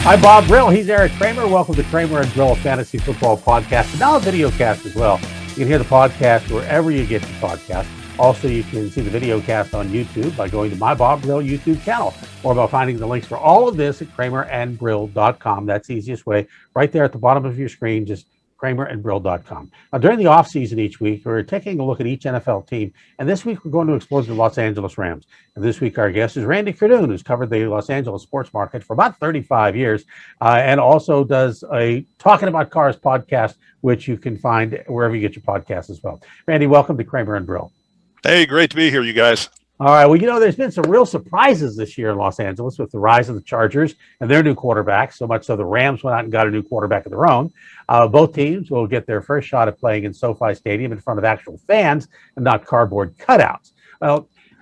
I'm Bob Brill. He's Erik Kramer. Welcome to Kramer and Brill, a fantasy football podcast, and now a video cast as well. You can hear the podcast wherever you get your podcast. Also, you can see the video cast on YouTube by going to my Bob Brill YouTube channel, or by finding the links for all of this at kramerandbrill.com. That's the easiest way. Right there at the bottom of your screen, just kramerandbrill.com. Now, during the offseason each week, we're taking a look at each NFL team, and this week we're going to explore the Los Angeles Rams. And this week our guest is Randy Kerdoon, who's covered the Los Angeles sports market for about 35 years, and also does a Talkin About Cars podcast, which you can find wherever you get your podcasts as well. Randy, welcome to Kramer and Brill. Hey, great to be here, you guys. All right. Well, there's been some real surprises this year in Los Angeles with the rise of the Chargers and their new quarterback, so much so the Rams went out and got a new quarterback of their own. Both teams will get their first shot at playing in SoFi Stadium in front of actual fans and not cardboard cutouts.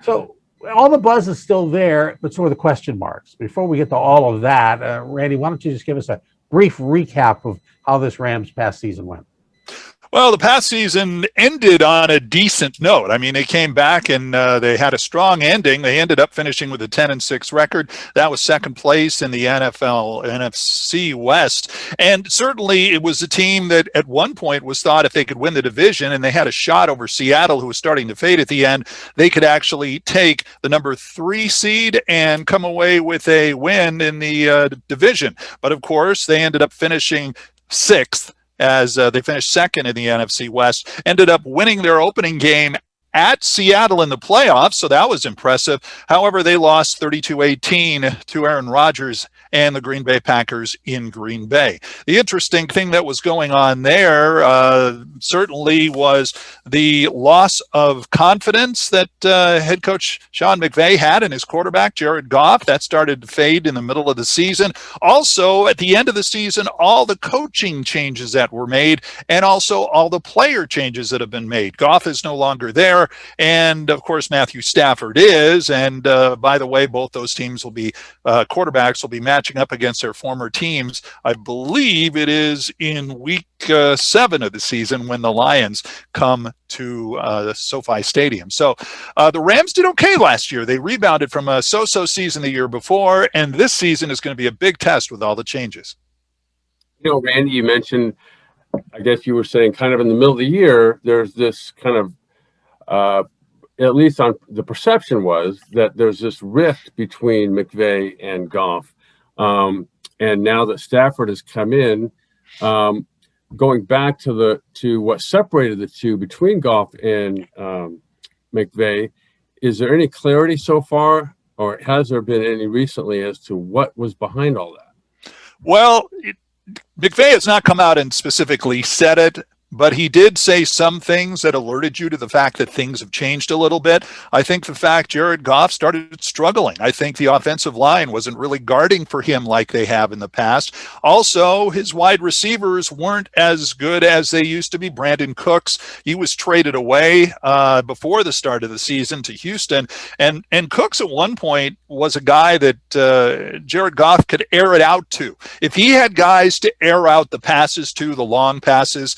So all the buzz is still there, but sort of the question marks. Before we get to all of that, Randy, why don't you just give us a brief recap of how this Rams past season went? Well, the past season ended on a decent note. I mean, they came back and they had a strong ending. They ended up finishing with a 10-6 record. That was second place in the NFC West. And certainly it was a team that at one point was thought if they could win the division and they had a shot over Seattle, who was starting to fade at the end, they could actually take the number 3 seed and come away with a win in the division. But of course, they ended up finishing 6th. As they finished second in the NFC West, ended up winning their opening game at Seattle in the playoffs, so that was impressive. However, they lost 32-18 to Aaron Rodgers and the Green Bay Packers in Green Bay. The interesting thing that was going on there certainly was the loss of confidence that head coach Sean McVay had in his quarterback, Jared Goff. That started to fade in the middle of the season. Also, at the end of the season, all the coaching changes that were made and also all the player changes that have been made. Goff is no longer there, and of course, Matthew Stafford is. And by the way, both those teams will be, quarterbacks will be matching up against their former teams. I believe it is in week 7 of the season when the Lions come to SoFi Stadium. So the Rams did okay last year. They rebounded from a so-so season the year before, and this season is going to be a big test with all the changes. Randy, you mentioned, I guess you were saying kind of in the middle of the year, there's this kind of at least on the perception was that there's this rift between McVay and Goff. And now that Stafford has come in, going back to what separated the two between Goff and McVay, is there any clarity so far, or has there been any recently as to what was behind all that? Well, McVay has not come out and specifically said it, but he did say some things that alerted you to the fact that things have changed a little bit. I think the fact Jared Goff started struggling. I think the offensive line wasn't really guarding for him like they have in the past. Also, his wide receivers weren't as good as they used to be. Brandon Cooks, he was traded away before the start of the season to Houston. And Cooks at one point was a guy that Jared Goff could air it out to. If he had guys to air out the passes to, the long passes,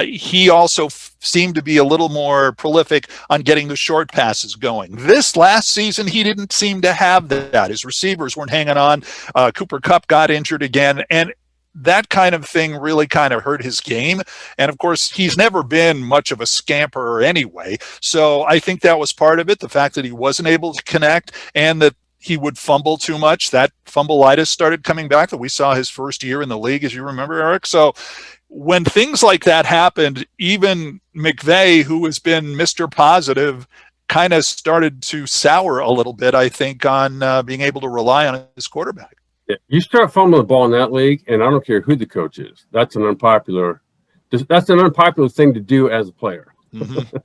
he also seemed to be a little more prolific on getting the short passes going. This last season, he didn't seem to have that. His receivers weren't hanging on. Cooper Kupp got injured again, and that kind of thing really kind of hurt his game. And of course, he's never been much of a scamper anyway. So I think that was part of it, the fact that he wasn't able to connect and that he would fumble too much. That fumbleitis started coming back that we saw his first year in the league, as you remember, Erik. So when things like that happened, even McVay, who has been Mr. Positive, kind of started to sour a little bit, I think, on being able to rely on his quarterback. Yeah. You start fumbling the ball in that league, and I don't care who the coach is. That's an unpopular thing to do as a player. Mm-hmm.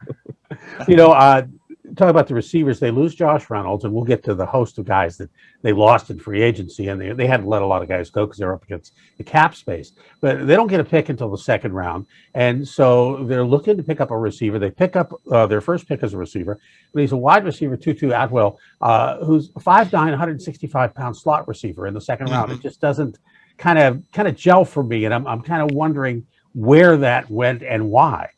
Talk about the receivers. They lose Josh Reynolds, and we'll get to the host of guys that they lost in free agency, and they had to let a lot of guys go because they're up against the cap space. But they don't get a pick until the second round, and so they're looking to pick up a receiver. They pick up their first pick as a receiver, but he's a wide receiver, Tutu Atwell, who's 5'9", 165-pound slot receiver in the second round. It just doesn't kind of gel for me, and I'm kind of wondering where that went and why.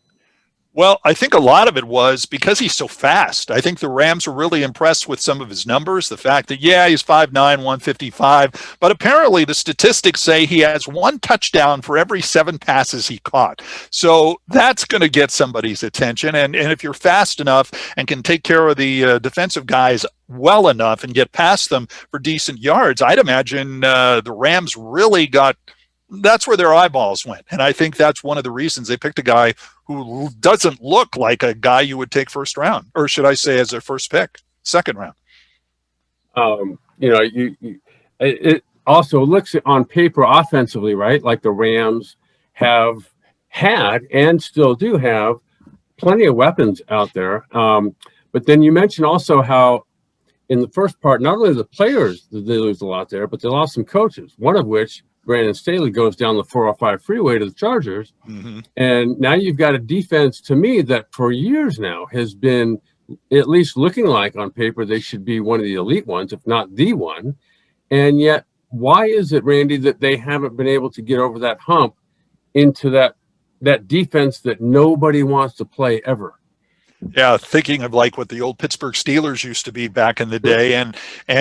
Well, I think a lot of it was because he's so fast. I think the Rams were really impressed with some of his numbers. The fact that, yeah, he's 5'9", 155, but apparently the statistics say he has one touchdown for every 7 passes he caught. So that's going to get somebody's attention. And if you're fast enough and can take care of the defensive guys well enough and get past them for decent yards, I'd imagine the Rams really got – that's where their eyeballs went. And I think that's one of the reasons they picked a guy who doesn't look like a guy you would take first round, or should I say as their first pick, second round. It also looks on paper offensively, right? Like the Rams have had and still do have plenty of weapons out there. But then you mentioned also how in the first part, not only the players, they lose a lot there, but they lost some coaches, one of which, Brandon Staley, goes down the 405 freeway to the Chargers. Mm-hmm. And now you've got a defense, to me, that for years now has been at least looking like on paper they should be one of the elite ones, if not the one. And yet, why is it, Randy, that they haven't been able to get over that hump into that defense that nobody wants to play ever? Yeah, thinking of like what the old Pittsburgh Steelers used to be back in the day, and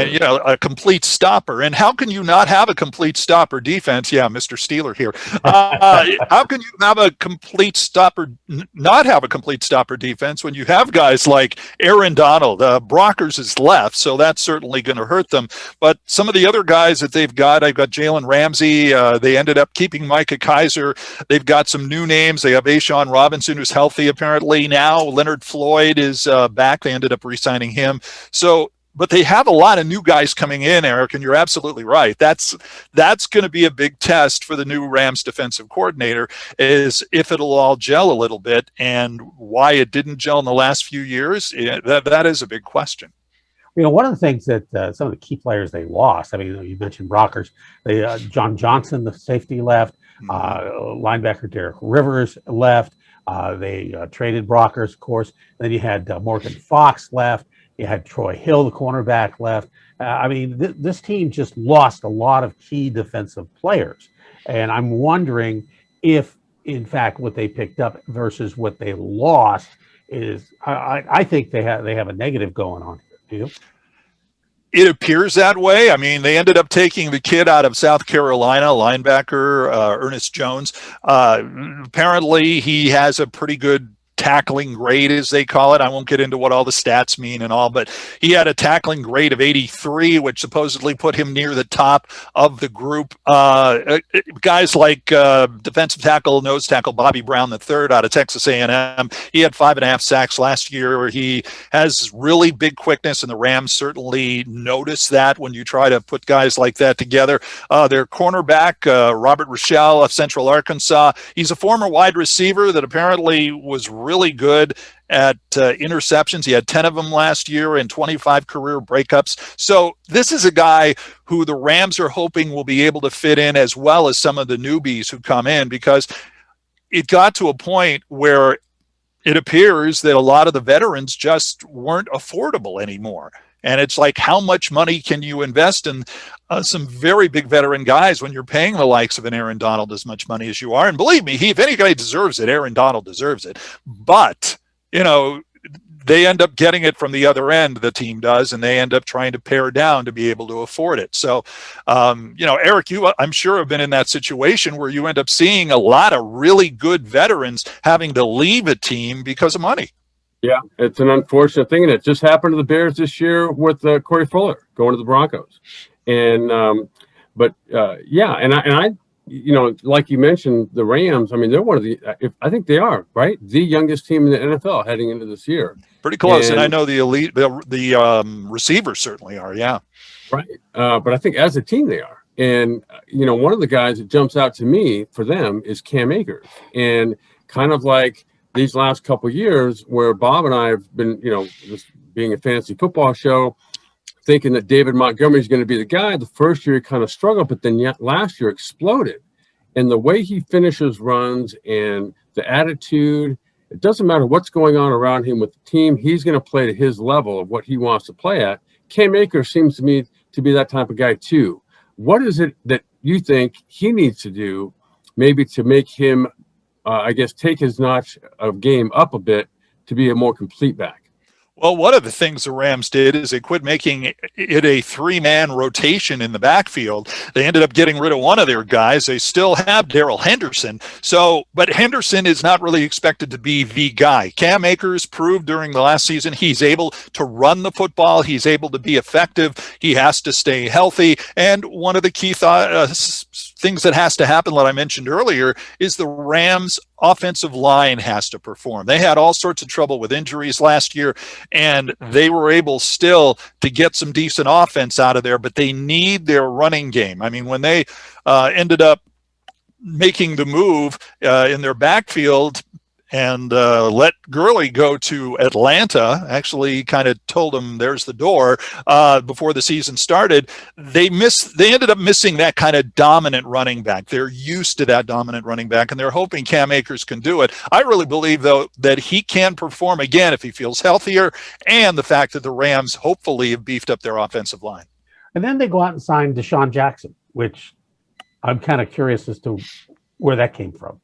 you know, a complete stopper. And how can you not have a complete stopper defense? Yeah, Mr. Steeler here. How can you have a complete stopper, not have a complete stopper defense when you have guys like Aaron Donald? Brockers is left, so that's certainly going to hurt them. But some of the other guys that they've got, I've got Jalen Ramsey. They ended up keeping Micah Kaiser. They've got some new names. They have Ashawn Robinson, who's healthy apparently now. Leonard Floyd is back. They ended up re-signing him. So, but they have a lot of new guys coming in, Erik, and you're absolutely right. That's going to be a big test for the new Rams defensive coordinator, is if it'll all gel a little bit, and why it didn't gel in the last few years. That is a big question. You know, one of the things that some of the key players they lost, I mean, you mentioned Brockers, John Johnson, the safety, left, linebacker Derek Rivers left. They traded Brockers, of course. Then you had Morgan Fox left. You had Troy Hill, the cornerback, left. I mean, this team just lost a lot of key defensive players. And I'm wondering if, in fact, what they picked up versus what they lost is, I think they have a negative going on here. Do you? It appears that way. I mean, they ended up taking the kid out of South Carolina, linebacker Ernest Jones. Apparently, he has a pretty good tackling grade, as they call it. I won't get into what all the stats mean and all, but he had a tackling grade of 83, which supposedly put him near the top of the group. Guys like defensive tackle, nose tackle Bobby Brown III out of Texas A&M, he had 5.5 sacks last year. He has really big quickness, and the Rams certainly notice that when you try to put guys like that together. Their cornerback, Robert Rochelle of Central Arkansas, he's a former wide receiver that apparently was really good at interceptions. He had 10 of them last year and 25 career breakups. So this is a guy who the Rams are hoping will be able to fit in, as well as some of the newbies who come in, because it got to a point where it appears that a lot of the veterans just weren't affordable anymore. And it's like, how much money can you invest in some very big veteran guys when you're paying the likes of an Aaron Donald as much money as you are? And believe me, if any guy deserves it, Aaron Donald deserves it. But, you know, they end up getting it from the other end, the team does, and they end up trying to pare down to be able to afford it. So, you know, Erik, you, I'm sure, have been in that situation where you end up seeing a lot of really good veterans having to leave a team because of money. Yeah, it's an unfortunate thing, and it just happened to the Bears this year with Corey Fuller going to the Broncos. And yeah, and I, you know, like you mentioned, the Rams. I mean, they're one of the. I think they are right, the youngest team in the NFL heading into this year. Pretty close, and I know the elite, the receivers certainly are. Yeah, right. But I think as a team they are. And you know, one of the guys that jumps out to me for them is Cam Akers, and kind of like these last couple of years where Bob and I have been, you know, just being a fantasy football show, thinking that David Montgomery is going to be the guy. The first year he kind of struggled, but then yet last year exploded. And the way he finishes runs and the attitude, it doesn't matter what's going on around him with the team, he's going to play to his level of what he wants to play at. Cam Akers seems to me to be that type of guy too. What is it that you think he needs to do maybe to make him I guess, take his notch of game up a bit to be a more complete back? Well, one of the things the Rams did is they quit making it a three-man rotation in the backfield. They ended up getting rid of one of their guys. They still have Darrell Henderson. But Henderson is not really expected to be the guy. Cam Akers proved during the last season he's able to run the football. He's able to be effective. He has to stay healthy. And one of the key things that has to happen, that I mentioned earlier, is the Rams offensive line has to perform. They had all sorts of trouble with injuries last year, and they were able still to get some decent offense out of there, but they need their running game. I mean, when they ended up making the move in their backfield and let Gurley go to Atlanta, actually kind of told him there's the door before the season started. They ended up missing that kind of dominant running back. They're used to that dominant running back, and they're hoping Cam Akers can do it. I really believe, though, that he can perform again if he feels healthier, and the fact that the Rams hopefully have beefed up their offensive line. And then they go out and sign Deshaun Jackson, which I'm kind of curious as to where that came from.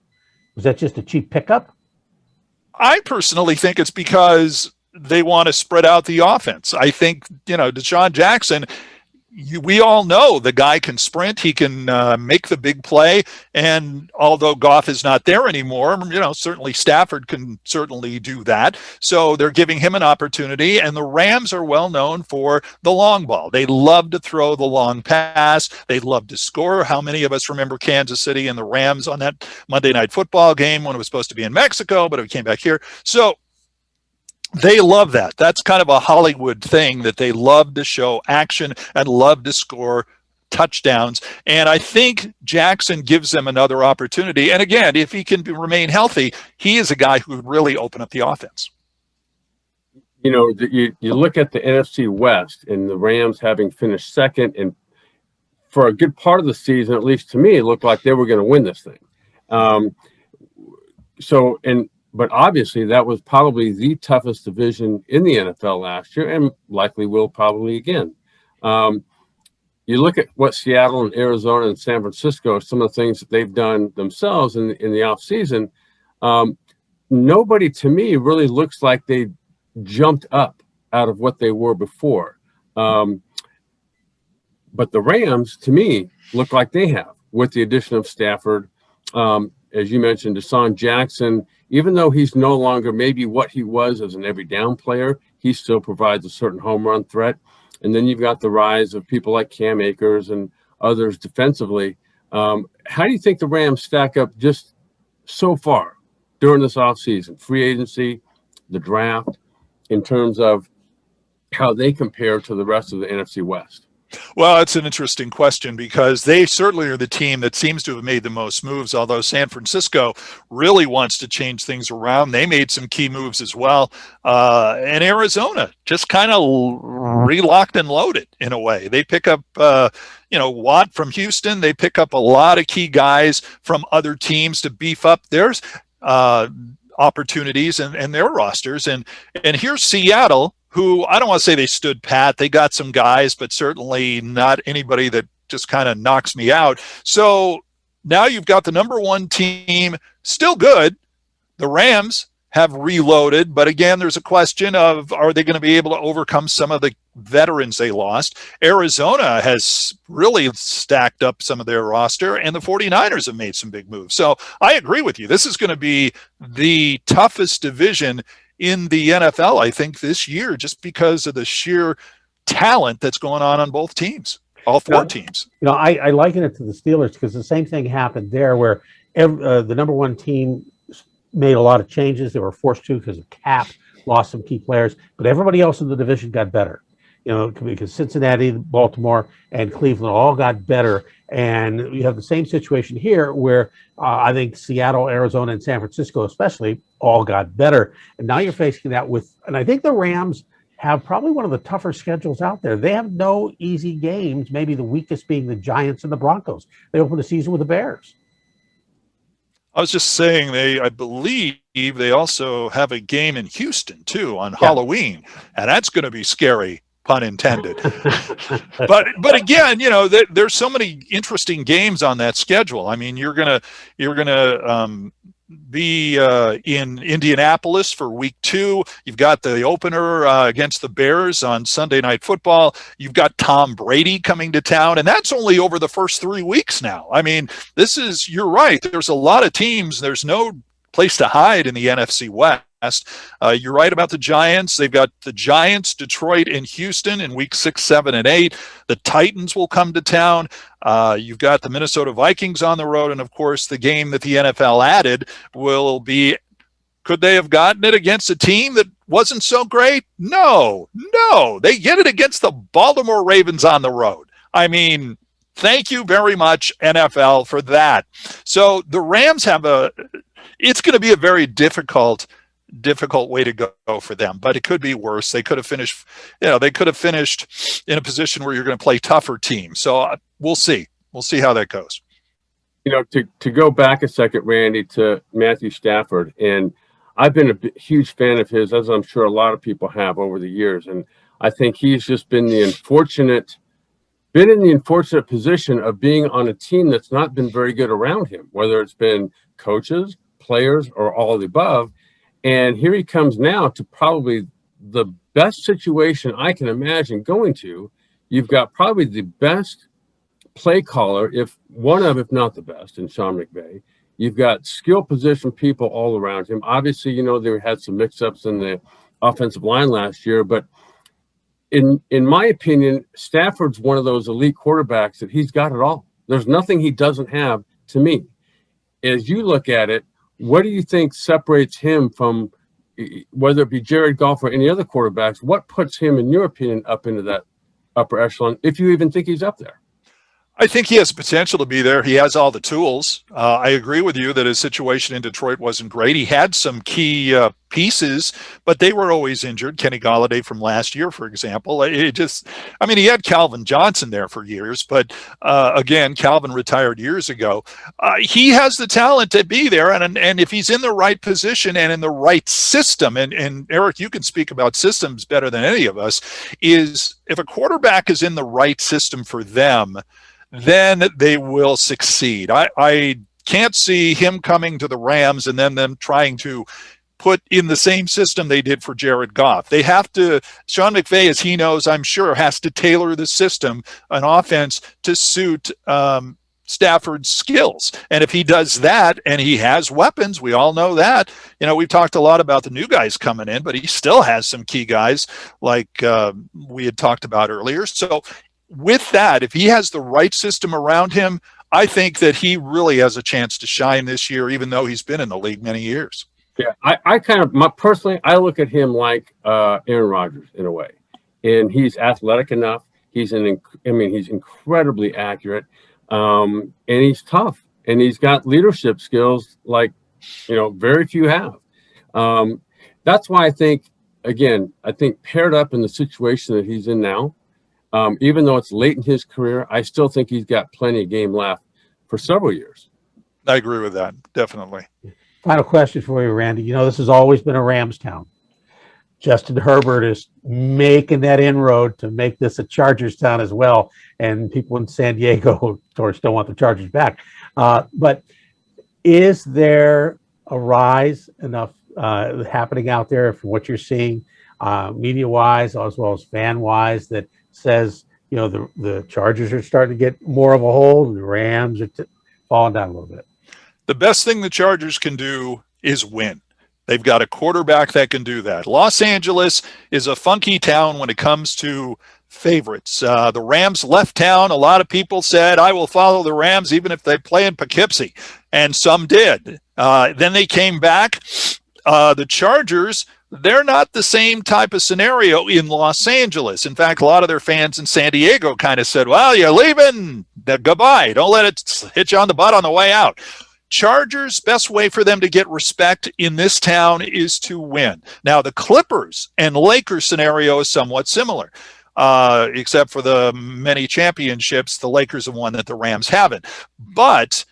Was that just a cheap pickup? I personally think it's because they want to spread out the offense. I think, Deshaun Jackson, we all know the guy can sprint. He can make the big play. And although Goff is not there anymore, certainly Stafford can certainly do that. So they're giving him an opportunity. And the Rams are well known for the long ball. They love to throw the long pass. They love to score. How many of us remember Kansas City and the Rams on that Monday Night Football game when it was supposed to be in Mexico, but it came back here? So they love that. That's kind of a Hollywood thing, that they love to show action and love to score touchdowns. And I think Jackson gives them another opportunity. And again, if he can remain healthy, he is a guy who would really open up the offense. You look at the NFC West and the Rams having finished second, and for a good part of the season, at least to me, it looked like they were going to win this thing. But obviously, that was probably the toughest division in the NFL last year, and likely will probably again. You look at what Seattle and Arizona and San Francisco, some of the things that they've done themselves in the offseason. Nobody, to me, really looks like they jumped up out of what they were before. But the Rams, to me, look like they have, with the addition of Stafford. As you mentioned, Deshaun Jackson, even though he's no longer maybe what he was as an every down player, he still provides a certain home run threat. And then you've got the rise of people like Cam Akers and others defensively. How do you think the Rams stack up just so far during this offseason, free agency, the draft, in terms of how they compare to the rest of the NFC West? Well, it's an interesting question, because they certainly are the team that seems to have made the most moves, although San Francisco really wants to change things around. They made some key moves as well. And Arizona just kind of relocked and loaded in a way. They pick up, Watt from Houston. They pick up a lot of key guys from other teams to beef up theirs. Opportunities and their rosters. And here's Seattle, who I don't want to say they stood pat. They got some guys, but certainly not anybody that just kind of knocks me out. So now you've got the number one team, still good. The Rams have reloaded, but again, there's a question of, are they going to be able to overcome some of the veterans they lost? Arizona has really stacked up some of their roster, and the 49ers have made some big moves. So I agree with you. This is going to be the toughest division in the NFL, I think, this year, just because of the sheer talent that's going on both teams, all four teams. I liken it to the Steelers, because the same thing happened there, where the number one team made a lot of changes. They were forced to because of cap, lost some key players, but everybody else in the division got better. Because Cincinnati, Baltimore, and Cleveland all got better. And you have the same situation here, where I think Seattle, Arizona, and San Francisco especially all got better. And now you're facing that and I think the Rams have probably one of the tougher schedules out there. They have no easy games, maybe the weakest being the Giants and the Broncos. They open the season with the Bears. I was just saying, I believe they also have a game in Houston too on Halloween, and that's going to be scary, pun intended. but again, there's so many interesting games on that schedule. I mean, you're gonna be in Indianapolis for week 2. You've got the opener against the Bears on Sunday Night Football. You've got Tom Brady coming to town, and that's only over the first 3 weeks now. I mean, you're right. There's a lot of teams. There's no place to hide in the NFC West. You're right about the Giants. They've got the Giants, Detroit, and Houston in week 6, 7, and 8. The Titans will come to town. You've got the Minnesota Vikings on the road. And, of course, the game that the NFL added will be, could they have gotten it against a team that wasn't so great? No. They get it against the Baltimore Ravens on the road. I mean, thank you very much, NFL, for that. So the Rams it's going to be a very difficult way to go for them, but it could be worse. They could have finished in a position where you're going to play tougher teams. So we'll see how that goes. To go back a second, Randy, to Matthew Stafford, and I've been a huge fan of his, as I'm sure a lot of people have over the years, and I think he's just been in the unfortunate position of being on a team that's not been very good around him, whether it's been coaches, players, or all of the above. And here he comes now to probably the best situation I can imagine going to. You've got probably the best play caller, if not the best, in Sean McVay. You've got skill position people all around him. Obviously, they had some mix-ups in the offensive line last year, but in my opinion, Stafford's one of those elite quarterbacks that he's got it all. There's nothing he doesn't have to me. As you look at it, what do you think separates him from, whether it be Jared Goff or any other quarterbacks? What puts him, in your opinion, up into that upper echelon, if you even think he's up there? I think he has potential to be there. He has all the tools. I agree with you that his situation in Detroit wasn't great. He had some key pieces, but they were always injured. Kenny Golladay from last year, for example. He had Calvin Johnson there for years, but again, Calvin retired years ago. He has the talent to be there, and if he's in the right position and in the right system, and Erik, you can speak about systems better than any of us, is if a quarterback is in the right system for them, then they will succeed. I can't see him coming to the Rams and then them trying to put in the same system they did for Jared Goff. They have to, Sean McVay, as he knows, I'm sure, has to tailor the system, an offense, to suit Stafford's skills. And if he does that, and he has weapons, we all know that. We've talked a lot about the new guys coming in, but he still has some key guys like we had talked about earlier. So with that, if he has the right system around him, I think that he really has a chance to shine this year, even though he's been in the league many years. Yeah, I personally, I look at him like Aaron Rodgers in a way, and he's athletic enough. He's incredibly accurate, and he's tough, and he's got leadership skills like very few have. That's why I think paired up in the situation that he's in now. Even though it's late in his career, I still think he's got plenty of game left for several years. I agree with that, definitely. Final question for you, Randy. This has always been a Rams town. Justin Herbert is making that inroad to make this a Chargers town as well. And people in San Diego, of course, don't want the Chargers back. But is there a rise enough happening out there from what you're seeing media-wise as well as fan-wise that says, the Chargers are starting to get more of a hold and the Rams are falling down a little bit? The best thing the Chargers can do is win. They've got a quarterback that can do that. Los Angeles is a funky town when it comes to favorites. The Rams left town. A lot of people said, I will follow the Rams even if they play in Poughkeepsie. And some did. Then they came back. The Chargers, they're not the same type of scenario in Los Angeles. In fact, a lot of their fans in San Diego kind of said, well, you're leaving, goodbye. Don't let it hit you on the butt on the way out. Chargers, best way for them to get respect in this town is to win. Now, the Clippers and Lakers scenario is somewhat similar, except for the many championships. The Lakers have won that the Rams haven't. But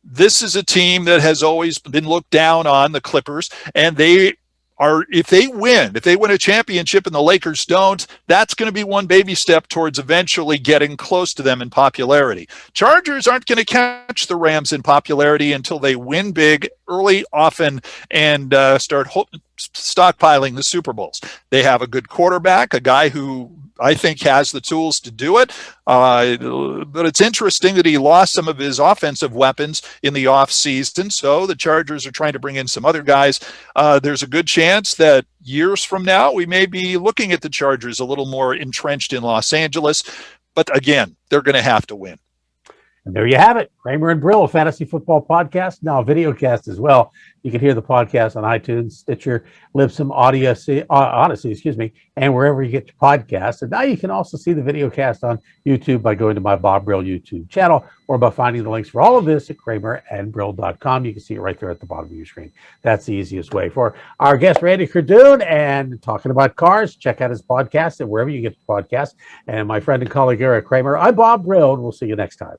this is a team that has always been looked down on, the Clippers, and they if they win a championship and the Lakers don't, that's going to be one baby step towards eventually getting close to them in popularity. Chargers aren't going to catch the Rams in popularity until they win big, early, often, and start stockpiling the Super Bowls. They have a good quarterback, a guy who I think has the tools to do it. But it's interesting that he lost some of his offensive weapons in the offseason. So the Chargers are trying to bring in some other guys. There's a good chance that years from now, we may be looking at the Chargers a little more entrenched in Los Angeles. But again, they're going to have to win. And there you have it. Kramer and Brill, a fantasy football podcast, now a video cast as well. You can hear the podcast on iTunes, Stitcher, Libsyn, Odyssey, and wherever you get your podcasts. And now you can also see the video cast on YouTube by going to my Bob Brill YouTube channel or by finding the links for all of this at kramerandbrill.com. You can see it right there at the bottom of your screen. That's the easiest way. For our guest, Randy Kerdoon, and Talking About Cars, check out his podcast and wherever you get the podcast. And my friend and colleague, Erik Kramer, I'm Bob Brill, and we'll see you next time.